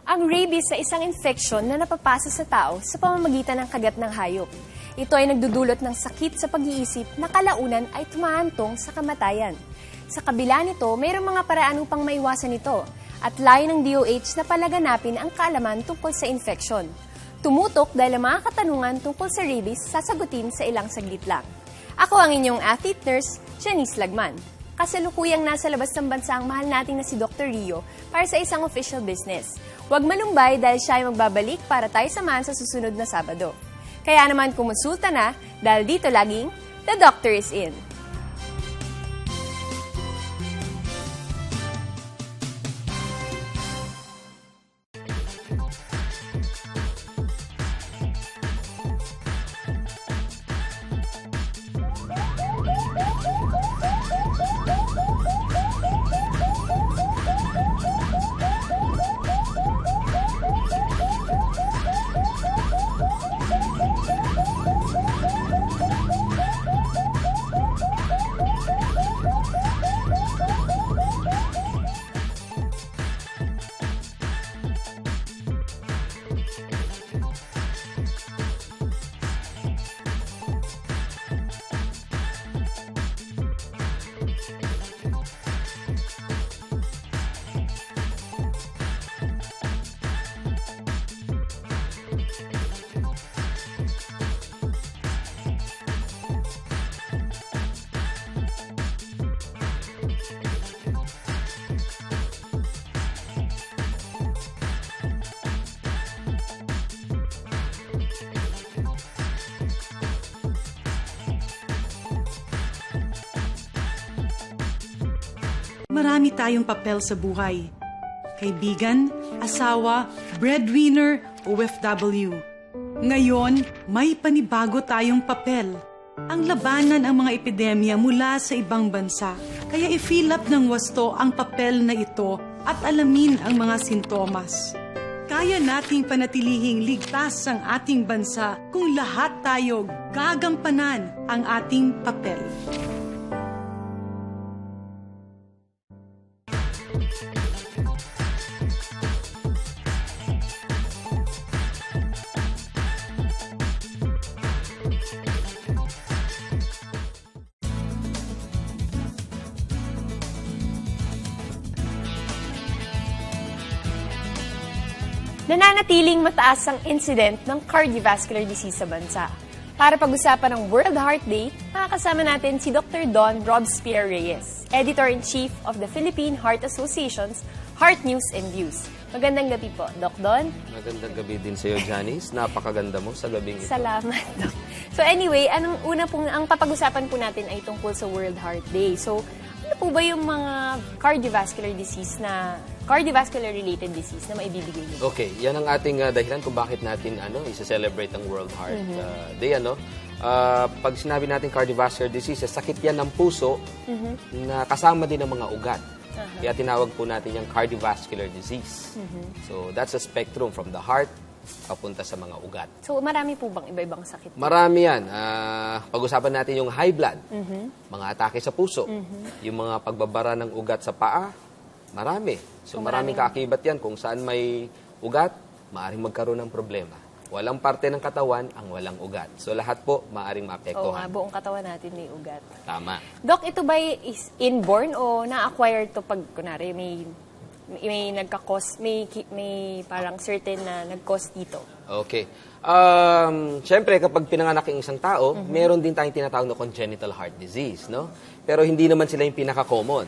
Ang rabies ay isang infeksyon na napapasa sa tao sa pamamagitan ng kagat ng hayop. Ito ay nagdudulot ng sakit sa pag-iisip na kalaunan ay tumahantong sa kamatayan. Sa kabila nito, mayroong mga paraan upang maiwasan ito at layo ng DOH na palaganapin ang kaalaman tungkol sa infeksyon. Tumutok dahil ang mga katanungan tungkol sa rabies sasagutin sa ilang saglit lang. Ako ang inyong athlete nurse, Janice Lagman. Kasalukuyang nasa labas ng bansa ang mahal nating na si Dr. Rio para sa isang official business. Huwag malumbay dahil siya ay magbabalik para tayo samahan sa susunod na Sabado. Kaya naman kumonsulta na dahil dito laging The Doctor is In. Marami tayong papel sa buhay. Kaibigan, asawa, breadwinner, OFW. Ngayon, may panibago tayong papel. Ang labanan ang mga epidemya mula sa ibang bansa. Kaya i-fill up ng wasto ang papel na ito at alamin ang mga sintomas. Kaya nating panatilihing ligtas ang ating bansa kung lahat tayo gagampanan ang ating papel. Nananatiling mataas ang incident ng cardiovascular disease sa bansa. Para pag-usapan ng World Heart Day, makakasama natin si Dr. Don Robespierre Reyes, Editor-in-Chief of the Philippine Heart Association's Heart News and Views. Magandang gabi po, Doc Don. Magandang gabi din sa iyo, Janice. Napakaganda mo sa gabing ito. Salamat, Doc. So anyway, ang papag-usapan po natin ay tungkol sa World Heart Day. So, ano po ba yung mga cardiovascular-related disease na maibibigay niyo? Okay, yan ang ating dahilan kung bakit natin isa-celebrate ang World Heart Day. Pag sinabi natin cardiovascular disease, sakit yan ng puso na kasama din ng mga ugat. Kaya tinawag po natin yung cardiovascular disease. So that's a spectrum from the heart papunta sa mga ugat. So marami po bang iba-ibang sakit? Marami yan. Pag-usapan natin yung high blood, mga atake sa puso, yung mga pagbabara ng ugat sa paa, marami. So maraming kaakibat yan. Kung saan may ugat, maaaring magkaroon ng problema. Walang parte ng katawan ang walang ugat. So lahat po maaaring maapektuhan. Oo, buong katawan natin may ugat. Tama. Doc, ito ba is inborn o na-acquired to pag, kunwari, may nagka-cause, may parang certain na nag-cause dito? Okay. Siyempre, kapag pinanganak yung isang tao, meron din tayong tinatawag na congenital heart disease, no? Pero hindi naman sila yung pinaka-common.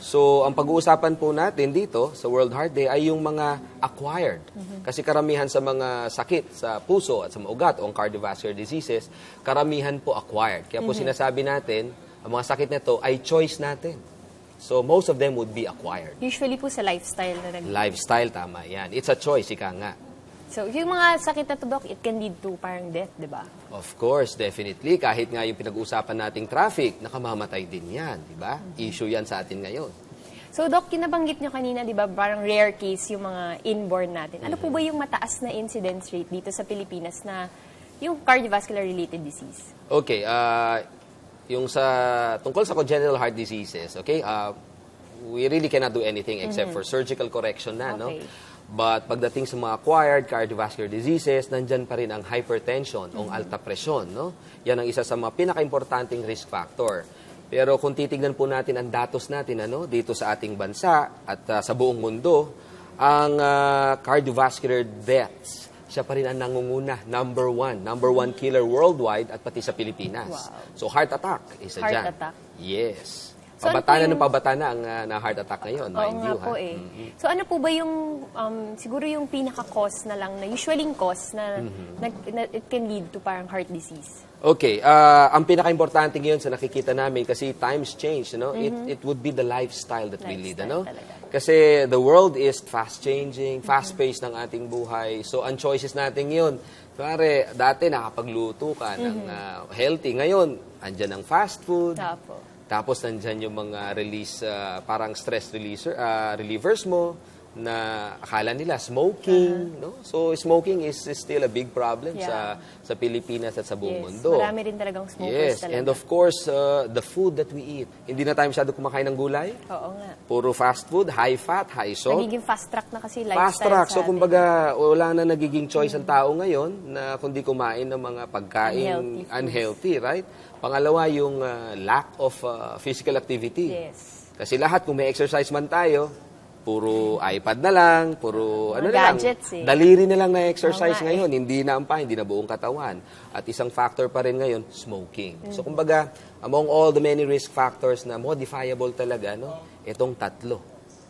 So, ang pag-uusapan po natin dito sa World Heart Day ay yung mga acquired. Kasi karamihan sa mga sakit sa puso at sa mga ugat o cardiovascular diseases, karamihan po acquired. Kaya po sinasabi natin, ang mga sakit na ito ay choice natin. So, most of them would be acquired. Usually po sa lifestyle na Lifestyle, tama yan. It's a choice, ika nga. So, yung mga sakit na to, Doc, it can lead to parang death, di ba? Of course, definitely. Kahit nga yung pinag-uusapan nating traffic, nakamamatay din yan, di ba? Issue yan sa atin ngayon. So, Doc, kinabanggit nyo kanina, di ba, parang rare case yung mga inborn natin. Ano po ba yung mataas na incidence rate dito sa Pilipinas na yung cardiovascular-related disease? Okay, yung tungkol sa congenital heart diseases, okay, we really cannot do anything except for surgical correction na, no? But pagdating sa mga acquired cardiovascular diseases, nandyan pa rin ang hypertension o alta presyon. No? Yan ang isa sa mga pinaka-importanting risk factor. Pero kung titignan po natin ang datos natin dito sa ating bansa at sa buong mundo, ang cardiovascular deaths, siya pa rin ang nangunguna, number one killer worldwide at pati sa Pilipinas. Wow. So heart attack, isa Heart dyan. attack. Yes. So, Pabata ano po na ang na heart attack ngayon, Oo mind nga you. po Ha? eh. So ano po ba yung, siguro yung pinaka-cause na lang, na usually cause na, na it can lead to parang heart disease? Okay, ang pinaka-importante ngayon sa nakikita namin kasi times change, it would be the lifestyle that we lead. Lifestyle talaga. Kasi the world is fast-changing, fast-paced ng ating buhay. So ang choices natin yun, pare, dati nakapagluto ka ng healthy. Ngayon, andyan ang fast food. Opo. Tapos nandyan yung mga parang stress relievers mo na akala nila smoking, no? So smoking is still a big problem sa Pilipinas at sa buong mundo. Marami rin talagang smokers talaga. And of course, the food that we eat. Hindi na tayo masyado kumakain ng gulay. Oo nga. Puro fast food, high fat, high salt. Nagiging fast track na kasi lifestyle Fast track. sa So, atin. kumbaga, wala na nagiging choice ang tao ngayon na kundi kumain ng mga pagkain unhealthy, right? Pangalawa, yung lack of physical activity. Yes. Kasi lahat, kung may exercise man tayo, puro iPad na lang, puro Mga ano na lang, gadgets eh. daliri na lang na exercise Oo nga ngayon, hindi na ang hindi na buong katawan. At isang factor pa rin ngayon, smoking. So kumbaga, among all the many risk factors na modifiable talaga, itong tatlo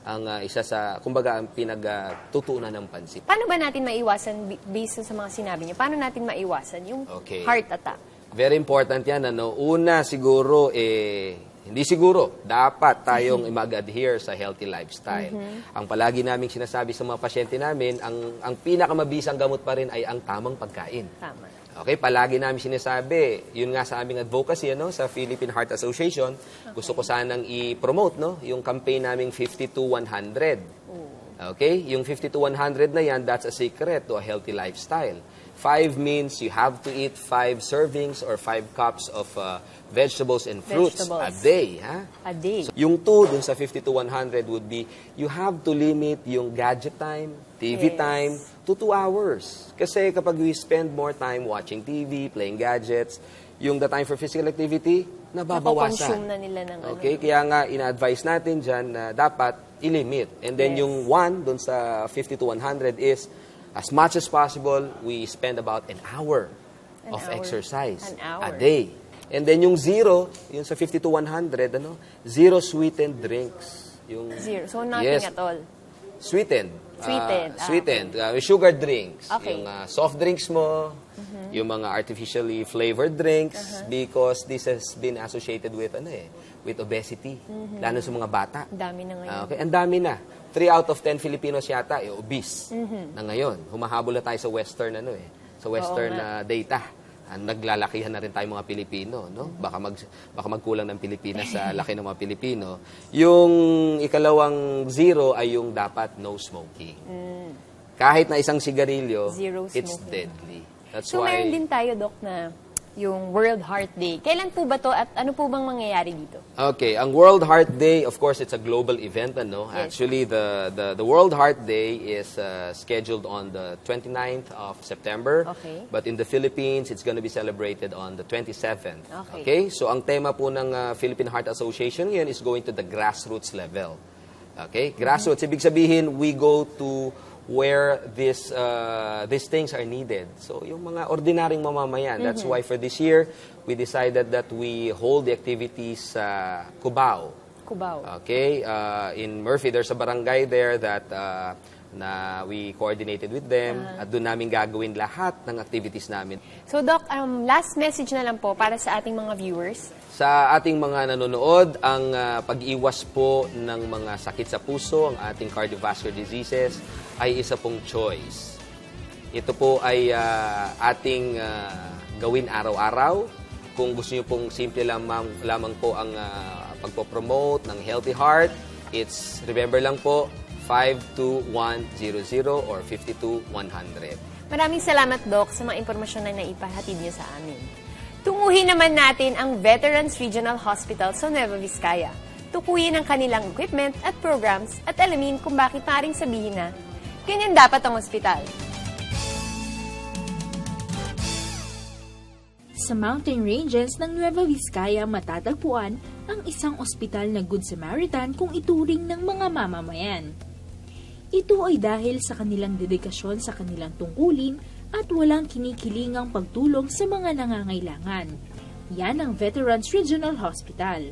ang isa sa, kumbaga, ang pinagtutuunan ng pansin. Paano ba natin maiwasan, based sa mga sinabi niyo, paano natin maiwasan yung heart attack? Very important yan. Una, siguro, hindi siguro, dapat tayong mag-adhere sa healthy lifestyle. Ang palagi naming sinasabi sa mga pasyente namin, ang pinakamabisang gamot pa rin ay ang tamang pagkain. Tama. Okay, palagi namin sinasabi, yun nga sa aming advocacy sa Philippine Heart Association, gusto ko sanang i-promote yung campaign naming 50-100. Okay, yung 50-100 na yan, that's a secret to a healthy lifestyle. 5 means you have to eat 5 servings or 5 cups of vegetables and fruits a day. Ha? A day. So, yung 2 dun sa 50-100 would be, you have to limit yung gadget time, TV time, to 2 hours. Kasi kapag we spend more time watching TV, playing gadgets, yung the time for physical activity, nababawasan. Napakonsume na nila ng Okay, kaya nga ina-advise natin dyan na dapat i-limit. And then yung 1 dun sa 50-100 is, as much as possible, we spend about an hour of exercise a day. And then yung 0, yung sa 50-100, zero sweetened drinks. Yung, zero. So nothing at all. Sweetened. Sweetened. Sweetened. Sugar drinks. Okay. Yung soft drinks mo, yung mga artificially flavored drinks, because this has been associated with with obesity, lalo sa mga bata. Dami na ngayon. Okay, ang dami na. 3 out of 10 Filipinos yata obese na ngayon. Humahabol na tayo sa western sa western data. Naglalakihan na rin tayo mga Pilipino, no? Baka magkulang ng Pilipinas sa laki ng mga Pilipino. Yung ikalawang 0 ay yung dapat no smoking. Kahit na isang sigarilyo, Zero it's smoking. deadly. That's So why meron din tayo, Doc, na yung World Heart Day. Kailan po ba to at ano po bang mangyayari dito? Okay, ang World Heart Day, of course, it's a global event, Yes. Actually, the World Heart Day is scheduled on the 29th of September. Okay. But in the Philippines, it's going to be celebrated on the 27th. Okay. So ang tema po ng Philippine Heart Association ngayon is going to the grassroots level. Okay? Grassroots, ibig sabihin, we go to where these things are needed. So, yung mga ordinaryong mamamayan. That's why for this year, we decided that we hold the activities sa Cubao. Cubao. Okay? In Murphy, there's a barangay there that na we coordinated with them at doon namin gagawin lahat ng activities namin. So, Doc, last message na lang po para sa ating mga viewers. Sa ating mga nanonood, ang pag-iwas po ng mga sakit sa puso, ang ating cardiovascular diseases, ay isa pong choice. Ito po ay ating gawin araw-araw. Kung gusto niyo pong simple lamang po ang pagpopromote ng healthy heart, remember lang po, 52100 or 52100. Maraming salamat, Doc, sa mga impormasyon na naipahatid niyo sa amin. Tunguhin naman natin ang Veterans Regional Hospital sa Nueva Vizcaya. Tukuyin ang kanilang equipment at programs at alamin kung bakit maaaring sabihin na Ganyan dapat ang ospital. Sa mountain ranges ng Nueva Vizcaya matatagpuan ang isang ospital na Good Samaritan kung ituring ng mga mamamayan. Ito ay dahil sa kanilang dedikasyon sa kanilang tungkulin at walang kinikilingang pagtulong sa mga nangangailangan. Yan ang Veterans Regional Hospital.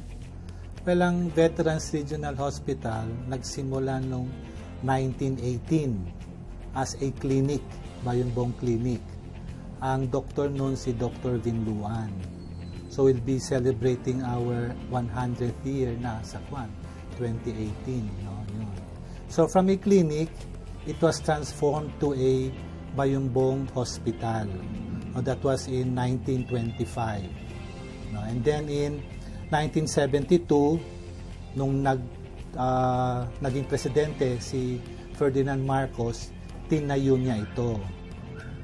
Well, ang Veterans Regional Hospital nagsimula noong 1918 as a clinic, Bayonbong Clinic. Ang doktor noon si Dr. Vinluan. So we'll be celebrating our 100th year na sa 2018. No? Yun. So from a clinic, it was transformed to a Bayonbong Hospital. That was in 1925. No? And then in 1972, nung naging presidente si Ferdinand Marcos, tinayo niya ito.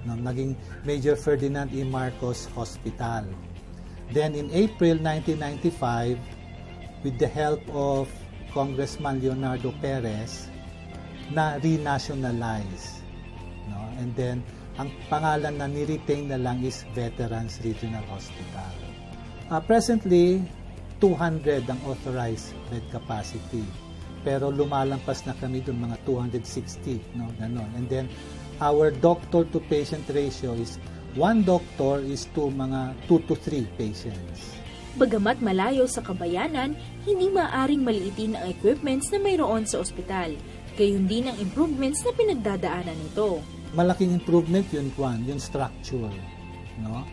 No? Naging Major Ferdinand E. Marcos Hospital. Then in April 1995, with the help of Congressman Leonardo Perez, na renationalize. No? And then, ang pangalan na ni-retain na lang is Veterans Regional Hospital. Presently, 200 ang authorized bed capacity. Pero lumalampas na kami doon, mga 260. No? Ganon. And then, our doctor-to-patient ratio is 1 doctor is to mga 2 to 3 patients. Bagamat malayo sa kabayanan, hindi maaring maliitin ang equipments na mayroon sa ospital. Gayon din ang improvements na pinagdadaanan nito. Malaking improvement yun, yung structure. No?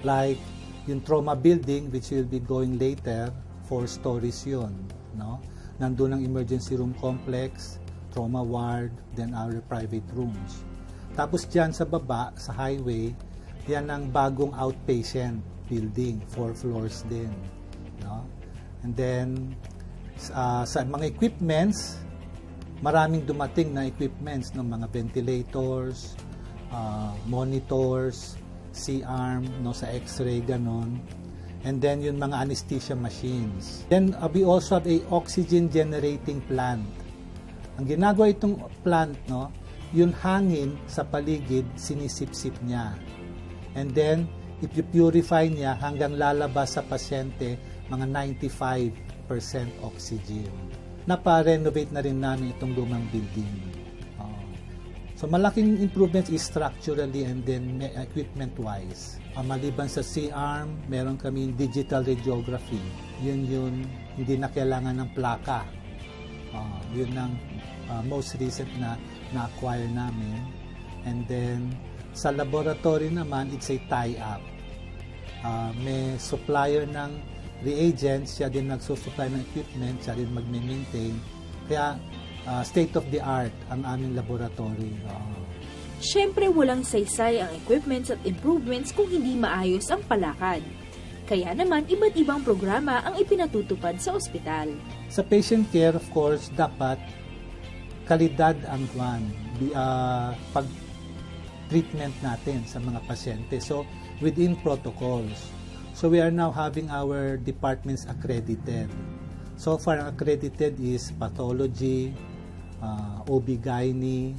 Like, yung trauma building, which will be going later, 4 stories yun. No? Nandun ang emergency room complex, trauma ward, then our private rooms. Tapos dyan sa baba, sa highway, yan ang bagong outpatient building, 4 floors din. No? And then, sa mga equipments, maraming dumating na equipments, no? Mga ventilators, monitors, C-arm, no? Sa x-ray, ganon. And then, yung mga anesthesia machines. Then, we also have a oxygen generating plant. Ang ginagawa itong plant, no? Yung hangin sa paligid, sinisip-sip niya. And then, if you purify niya, hanggang lalabas sa pasyente, mga 95% oxygen. Napa-renovate na rin namin itong lumang building. So, malaking improvements is structurally and then equipment-wise. Maliban sa C-arm, meron kami digital radiography. Yun, hindi na kailangan ng plaka. Yun ang most recent na na-acquire namin. And then, sa laboratory naman, it's a tie-up. May supplier ng reagents, siya din nagsusupply ng equipment, siya din magme-maintain. Kaya, state-of-the-art ang aming laboratory. Siyempre walang saysay ang equipments at improvements kung hindi maayos ang palakad. Kaya naman, iba't ibang programa ang ipinatutupad sa ospital. Sa patient care, of course, dapat kalidad ang pag-treatment natin sa mga pasyente. So, within protocols. So, we are now having our departments accredited. So far, ang accredited is pathology, OB-GYN,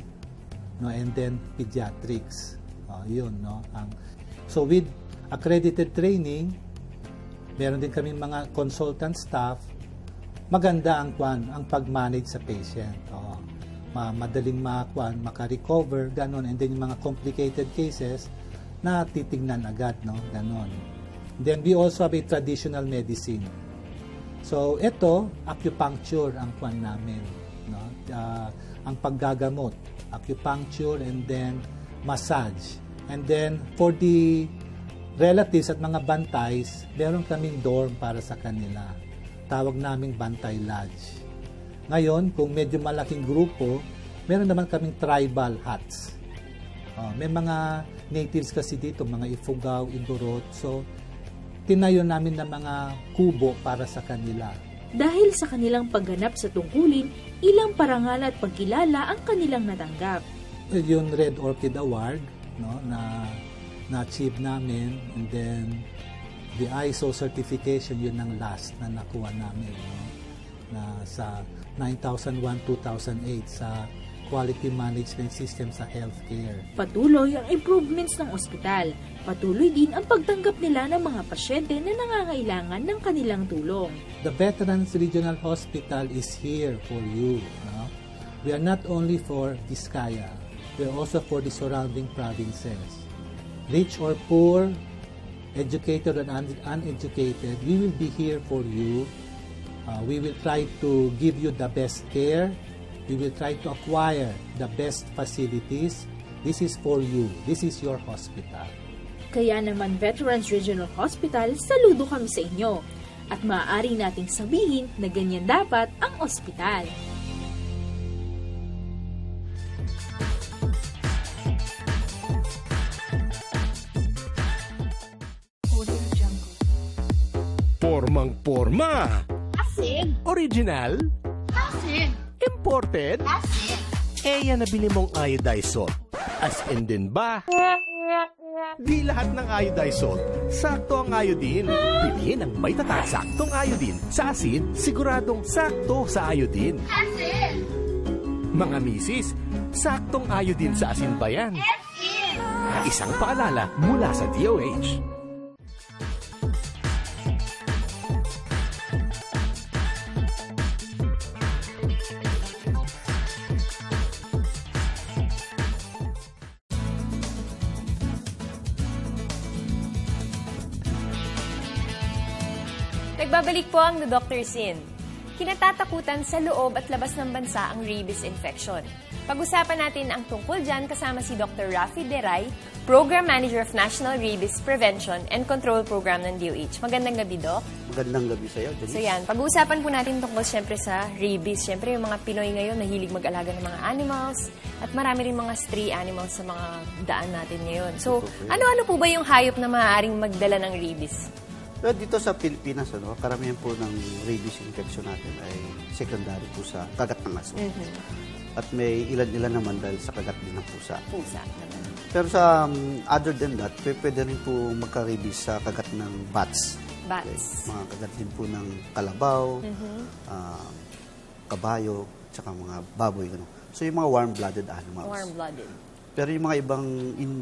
no, and then pediatrics. Yun, no? So, with accredited training, meron din kami mga consultant staff, maganda ang pag-manage sa patient. Madaling maka-recover, ganon. And then yung mga complicated cases na titignan agad, no? Ganon. Then we also have a traditional medicine. So ito, acupuncture ang namin, no? Ang paggagamot, acupuncture and then massage. And then for the relatives at mga bantays, meron kaming dorm para sa kanila. Tawag naming Bantay Lodge. Ngayon, kung medyo malaking grupo, meron naman kaming tribal huts. May mga natives kasi dito, mga Ifugao, Igorot. So, tinayo namin ng mga kubo para sa kanila. Dahil sa kanilang pagganap sa tungkulin, ilang parangal at pagkilala ang kanilang natanggap. Yung Red Orchid Award, no, na-achieve namin, and then the ISO certification, yun ang last na nakuha namin, no, na sa 9001-2008 sa quality management system sa healthcare. Patuloy ang improvements ng ospital. Patuloy din ang pagtanggap nila ng mga pasyente na nangangailangan ng kanilang tulong. The Veterans Regional Hospital is here for you. No? We are not only for Vizcaya, we are also for the surrounding provinces. Rich or poor, educated or uneducated, we will be here for you. We will try to give you the best care. We will try to acquire the best facilities. This is for you. This is your hospital. Kaya naman Veterans Regional Hospital, saludo kami sa inyo. At maaari nating sabihin na ganyan dapat ang ospital. Formang-forma. Asin. Original. Asin. Imported. Asin. Yan nabili mong iodized salt. As in din ba? Di lahat ng iodized salt, sakto ang iodine. Piliin ang may tatak saktong iodine. Sa asin, siguradong sakto sa iodine. Asin. Mga misis, saktong iodine sa asin ba yan? Asin. Isang paalala mula sa DOH. Nagbabalik po ang The Doctor's In. Kinatatakutan sa loob at labas ng bansa ang rabies infection. Pag-usapan natin ang tungkol dyan kasama si Dr. Rafi Deray, Program Manager of National Rabies Prevention and Control Program ng DOH. Magandang gabi, Doc. Magandang gabi sa iyo, Denise. So yan, pag-uusapan po natin tungkol siyempre sa rabies. Siyempre yung mga Pinoy ngayon nahilig mag-alaga ng mga animals at marami rin mga stray animals sa mga daan natin ngayon. So, ano-ano po ba yung hayop na maaaring magdala ng rabies? Well, dito sa Pilipinas, karamihan po ng rabies infection natin ay secondary po sa kagat ng aso. At may ilan-ilan naman dahil sa kagat din ng pusa. Pusa naman. Pero sa other than that, pwede rin po magka-rabies sa kagat ng bats. Bats. Mga kagat din po ng kalabaw, kabayo, tsaka mga baboy. Ganun. So yung mga warm-blooded animals. Warm-blooded. Pero yung mga ibang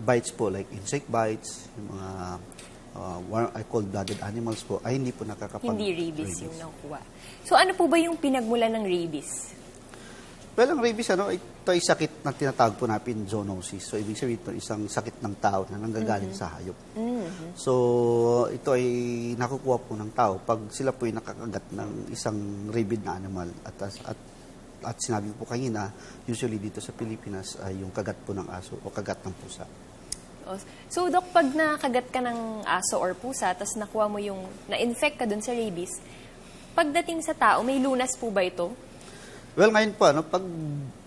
bites po, like insect bites, yung mga I call blooded animals po, ay hindi po nakakapag- Hindi rabies yung nakuha. So ano po ba yung pinagmulan ng rabies? Well, ang rabies, ito ay sakit na tinatawag po natin zoonosis. So, ibig sabihin ito isang sakit ng tao na nanggagaling sa hayop. So, ito ay nakukuha po ng tao pag sila po ay nakakagat ng isang rabid na animal. At sinabi po kanina, usually dito sa Pilipinas ay yung kagat po ng aso o kagat ng pusa. So, Dok, pag nakagat ka ng aso or pusa, tapos nakuha mo yung, na-infect ka dun sa rabies, pagdating sa tao, may lunas po ba ito? Well, ngayon po,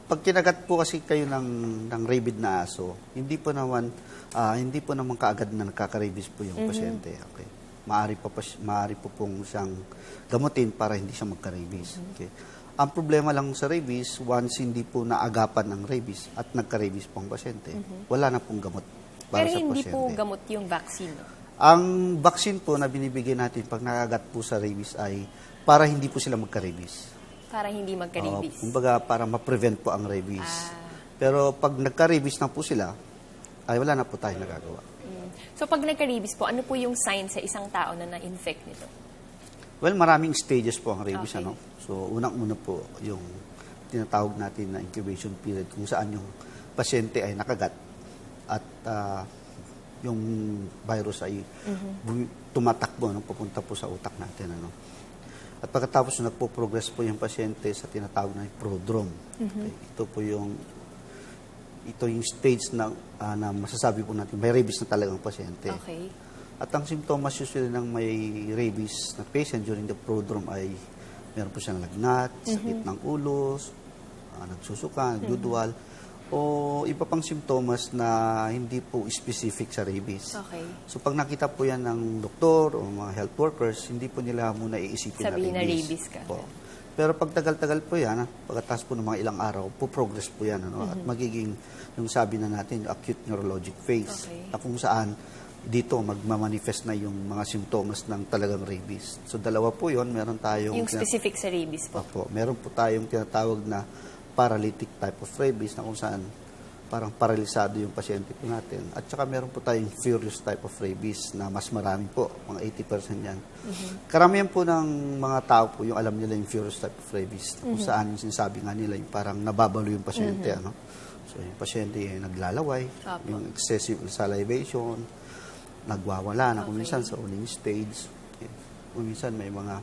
pag kinagat po kasi kayo ng rabid na aso, hindi po naman kaagad na nakaka-rabies po yung pasyente. Okay. Maaari po pong siyang gamutin para hindi siya magka-rabies. Okay. Ang problema lang sa rabies, once hindi po naagapan ng rabies at nagka-rabies po ang pasyente, wala na pong gamot para Pero sa hindi pasyente. po gamot yung vaccine, no? Ang vaccine po na binibigay natin pag nakagat po sa rabies ay para hindi po sila magka-rabies. Para hindi magka-rabies. Kumbaga, para ma-prevent po ang rabies. Pero pag nagka-rabies na po sila, ay wala na po tayong nagagawa. So, pag nagka-rabies po, ano po yung sign sa isang tao na na-infect nito? Well, maraming stages po ang rabies. Okay. So, unang-una po yung tinatawag natin na incubation period kung saan yung pasyente ay nakagat at yung virus ay tumatakbo, papunta po sa utak natin. At pagkatapos nagpo-progress po yung pasyente sa tinatawag na prodrome. Okay. Ito yung stage na masasabi po natin may rabies na talagang pasyente. Okay. At ang simptomas usually ng may rabies na patient during the prodrome ay meron po siyang lagnat, sakit ng ulo, nagsusuka, nagduduwal, o iba pang simptomas na hindi po specific sa rabies. Okay. So pag nakita po yan ng doktor o mga health workers, hindi po nila muna iisipin Sabihin na rabies. ka. Po. Pero pag tagal-tagal po yan, pagkatapos po ng mga ilang araw, po-progress po yan. At magiging, yung sabi na natin, acute neurologic phase. Okay. Na kung saan dito magmamanifest na yung mga simptomas ng talagang rabies. So dalawa po yun, meron tayong... Yung specific sa rabies po. Meron po tayong tinatawag na paralytic type of rabies na kung saan parang paralisado yung pasyente po natin. At saka meron po tayong furious type of rabies na mas marami po, mga 80% yan. Karamihan po ng mga tao po yung alam nila yung furious type of rabies kung saan yung sinasabi nga nila yung parang nababalo yung pasyente. Ano? So yung pasyente ay naglalaway, yung excessive salivation, nagwawala na kung minsan sa uling stage. Kung minsan may mga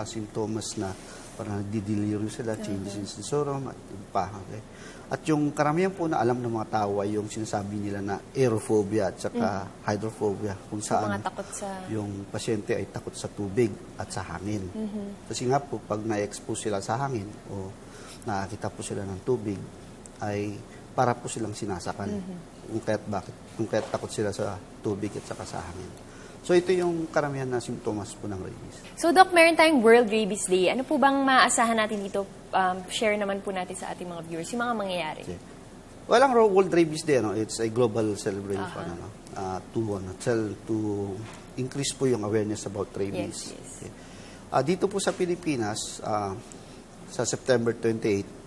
simptomas na parang nagdi-delirium sila, changes in sensorium, at yung pa. Okay? At yung karamihan po na alam ng mga tao ay yung sinasabi nila na aerophobia at saka hydrophobia, kung saan mga takot sa... yung pasyente ay takot sa tubig at sa hangin. Kasi nga po, pag na-expose sila sa hangin o nakakita po sila ng tubig, ay para po silang sinasakal. Kung kaya't takot sila sa tubig at saka sa hangin. So ito yung karamihan na simptomas po ng rabies. So Doc, meron tayong World Rabies Day. Ano po bang maaasahan natin dito? Share naman po natin sa ating mga viewers yung mga mangyayari. Okay. Well, ang World Rabies Day, it's a global celebration to increase po yung awareness about rabies. Yes. Okay. Dito po sa Pilipinas, sa September 28,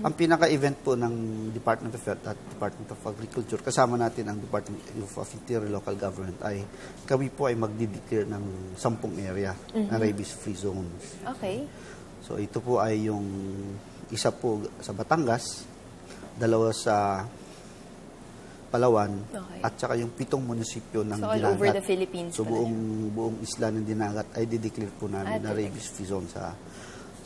ang pinaka-event po ng Department of Health at Department of Agriculture, kasama natin ang Department of Interior Local Government, ay kami po ay magdi-declare ng 10 area na rabies-free zones. Okay. So ito po ay yung isa po sa Batangas, 2 sa Palawan, at saka yung 7 munisipyo ng So all Dinagat. over the Philippines. So pala. buong isla ng Dinagat ay dideclare po namin na rabies-free zone sa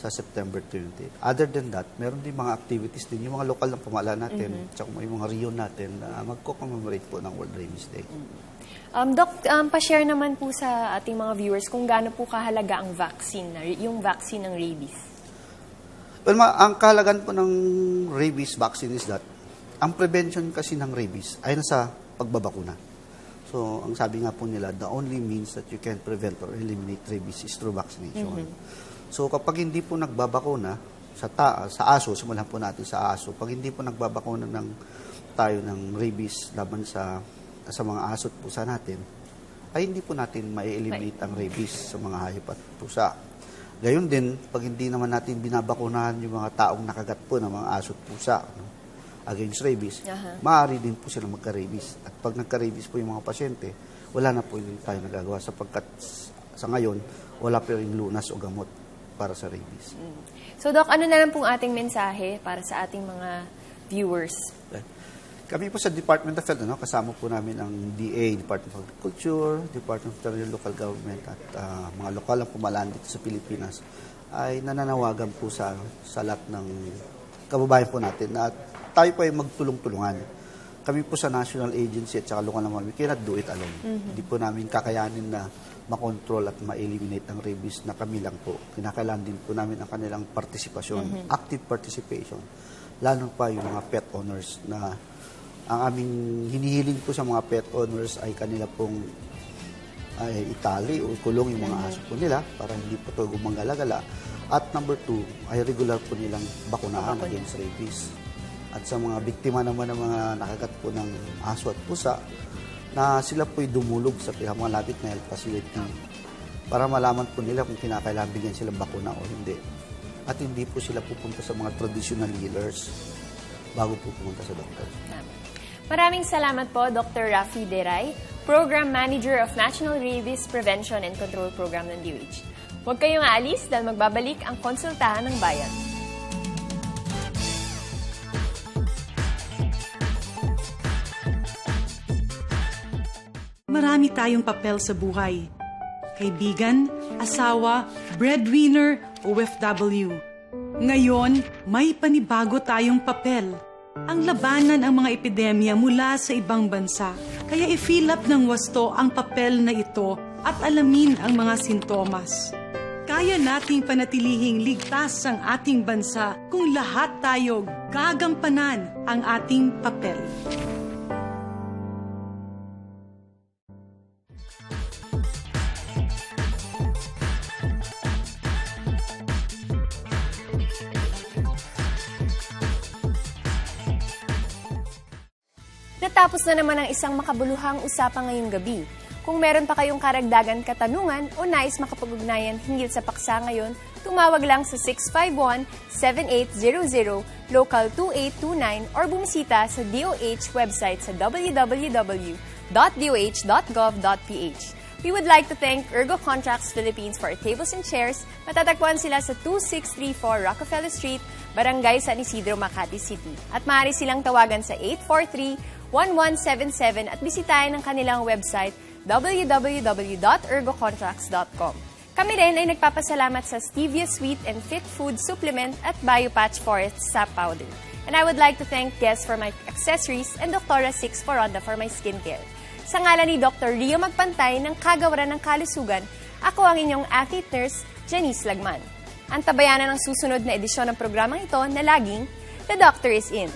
September 20. Other than that, meron din mga activities din, yung mga lokal na pamahalaan natin, tsaka may mga region natin na magko-commemorate po ng World Rabies Day. Doc, pa-share naman po sa ating mga viewers kung gaano po kahalaga ang vaccine, yung vaccine ng rabies. Well, ang kahalagan po ng rabies vaccine is that ang prevention kasi ng rabies ay nasa pagbabakuna. So, ang sabi nga po nila, the only means that you can prevent or eliminate rabies is through vaccination. So, kapag hindi po nagbabakuna sa aso, simulan po natin sa aso, pag hindi po nagbabakuna tayo ng rabies laban sa mga aso at pusa natin, ay hindi po natin ma-eliminate ang rabies sa mga hayop at pusa. Gayon din, pag hindi naman natin binabakunahan yung mga taong nakagat po ng mga aso at pusa against rabies, maaari din po sila magka-rabies. At pag nagka-rabies po yung mga pasyente, wala na po yung tayo nagagawa sapagkat sa ngayon, wala pa rin lunas o gamot para sa rabies. So Doc, ano na lang pong ating mensahe para sa ating mga viewers? Kami po sa Department of Health, kasama po namin ang DA, Department of Agriculture, Department of Interior Local Government at mga lokal na pamahalaan dito sa Pilipinas, ay nananawagan po sa lahat ng kababayan po natin na tayo po ay magtulong-tulungan. Kami po sa national agency at saka lokal na we cannot do it alone. Hindi po namin kakayanin na makontrol at ma-eliminate ang rabies na kami lang po. Kinakailangan din po namin ang kanilang partisipasyon, active participation. Lalo pa yung mga pet owners na ang aming hinihiling po sa mga pet owners ay kanila pong itali o kulong yung mga aso po nila para hindi po ito gumanggala-gala. At number 2, ay regular po nilang bakunahan against rabies. At sa mga biktima naman ng mga nakagat po ng aso at pusa, na sila po'y dumulog sa pinakamalapit na health facility para malaman po nila kung kinakailangan bigyan silang bakuna o hindi. At hindi po sila pupunta sa mga traditional healers bago po pumunta sa doktor. Maraming salamat po, Dr. Rafi Deray, Program Manager of National Rabies Prevention and Control Program ng DOH. Huwag kayong aalis dahil magbabalik ang Konsultahan ng Bayan. Marami tayong papel sa buhay. Kaibigan, asawa, breadwinner, OFW. Ngayon, may panibago tayong papel. Ang labanan ang mga epidemya mula sa ibang bansa. Kaya i-fill up ng wasto ang papel na ito at alamin ang mga sintomas. Kaya nating panatilihing ligtas ang ating bansa kung lahat tayo gagampanan ang ating papel. Natapos na naman ang isang makabuluhang usapan ngayong gabi. Kung meron pa kayong karagdagan katanungan o nais makapag-ugnayan hinggil sa paksa ngayon, tumawag lang sa 651-7800, local 2829 or bumisita sa DOH website sa www.doh.gov.ph. We would like to thank Ergo Contracts Philippines for our tables and chairs. Matatagpuan sila sa 2634 Rockefeller Street, Barangay San Isidro, Makati City. At maaari silang tawagan sa 843-1177 at bisitahin ang kanilang website www.ergocontracts.com. Kami rin ay nagpapasalamat sa Stevia Sweet and Fit Food Supplement at Biopatch Forest Sap Powder. And I would like to thank Guess for my accessories and Dr. Six Foronda for my skincare. Sa ngalan ni Dr. Rio Magpantay ng Kagawaran ng Kalusugan, ako ang inyong athlete nurse, Janice Lagman. Antabayanan ang susunod na edisyon ng programang ito na laging The Doctor is In.